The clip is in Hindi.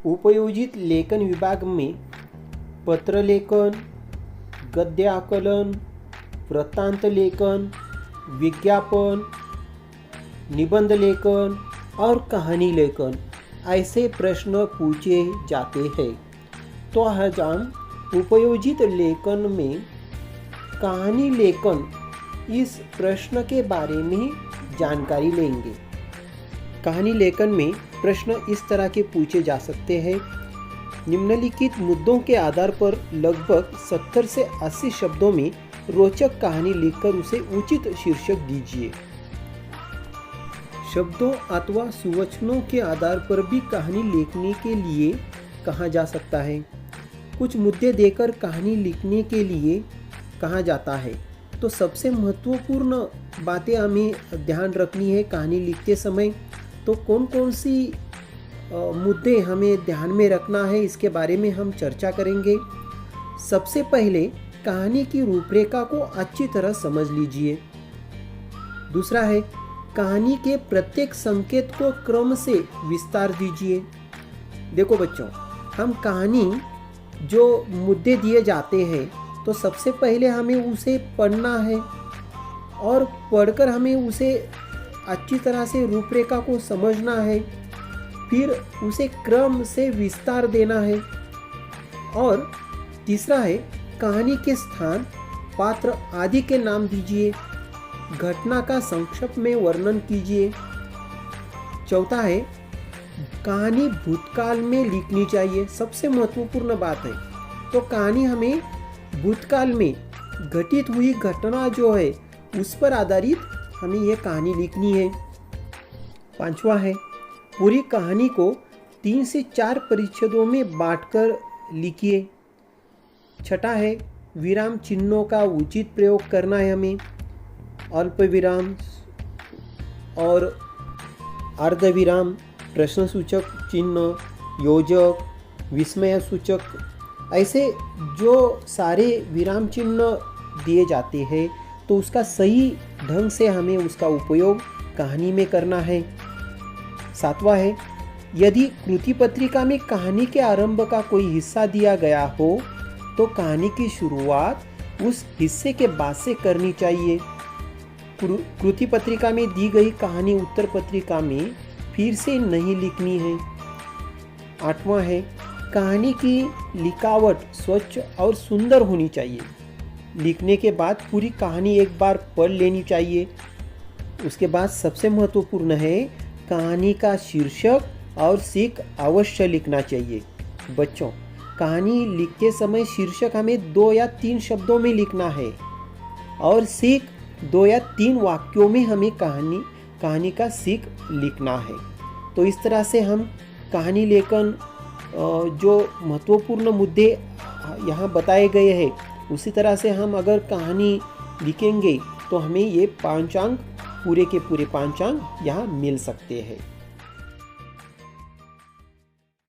उपयोजित लेखन विभाग में पत्र लेखन, गद्य आकलन, वृत्तांत लेखन, विज्ञापन, निबंध लेखन और कहानी लेखन ऐसे प्रश्न पूछे जाते हैं। तो आज हम उपयोजित लेखन में कहानी लेखन इस प्रश्न के बारे में जानकारी लेंगे। कहानी लेखन में प्रश्न इस तरह के पूछे जा सकते हैं। निम्नलिखित मुद्दों के आधार पर लगभग 70 से 80 शब्दों में रोचक कहानी लिखकर उसे उचित शीर्षक दीजिए। शब्दों अथवा सुवचनों के आधार पर भी कहानी लिखने के लिए कहा जा सकता है। कुछ मुद्दे देकर कहानी लिखने के लिए कहा जाता है। तो सबसे महत्वपूर्ण बातें हमें ध्यान रखनी है कहानी लिखते समय। तो कौन कौन सी मुद्दे हमें ध्यान में रखना है, इसके बारे में हम चर्चा करेंगे। सबसे पहले कहानी की रूपरेखा को अच्छी तरह समझ लीजिए। दूसरा है कहानी के प्रत्येक संकेत को क्रम से विस्तार दीजिए। देखो बच्चों, हम कहानी जो मुद्दे दिए जाते हैं तो सबसे पहले हमें उसे पढ़ना है और पढ़कर हमें उसे अच्छी तरह से रूपरेखा को समझना है, फिर उसे क्रम से विस्तार देना है। और तीसरा है कहानी के स्थान, पात्र आदि के नाम दीजिए। घटना का संक्षेप में वर्णन कीजिए। चौथा है कहानी भूतकाल में लिखनी चाहिए। सबसे महत्वपूर्ण बात है, तो कहानी हमें भूतकाल में घटित हुई घटना जो है उस पर आधारित हमें यह कहानी लिखनी है। पांचवा है पूरी कहानी को 3 से 4 परिच्छेदों में बांटकर लिखिए। छठा है विराम चिन्हों का उचित प्रयोग करना है हमें। अल्प विराम और अर्ध विराम, प्रश्न सूचक चिन्ह, योजक, विस्मय सूचक, ऐसे जो सारे विराम चिन्ह दिए जाते हैं तो उसका सही ढंग से हमें उसका उपयोग कहानी में करना है। सातवां है यदि कृति पत्रिका में कहानी के आरंभ का कोई हिस्सा दिया गया हो तो कहानी की शुरुआत उस हिस्से के बाद से करनी चाहिए। कृति पत्रिका में दी गई कहानी उत्तर पत्रिका में फिर से नहीं लिखनी है। आठवां है कहानी की लिखावट स्वच्छ और सुंदर होनी चाहिए। लिखने के बाद पूरी कहानी एक बार पढ़ लेनी चाहिए। उसके बाद सबसे महत्वपूर्ण है कहानी का शीर्षक और सीख अवश्य लिखना चाहिए। बच्चों, कहानी लिखते समय शीर्षक हमें 2 या 3 शब्दों में लिखना है और सीख 2 या 3 वाक्यों में हमें कहानी का सीख लिखना है। तो इस तरह से हम कहानी लेखन जो महत्वपूर्ण मुद्दे यहाँ बताए गए हैं उसी तरह से हम अगर कहानी लिखेंगे तो हमें ये 5 अंक पूरे के पूरे 5 अंक यहाँ मिल सकते हैं।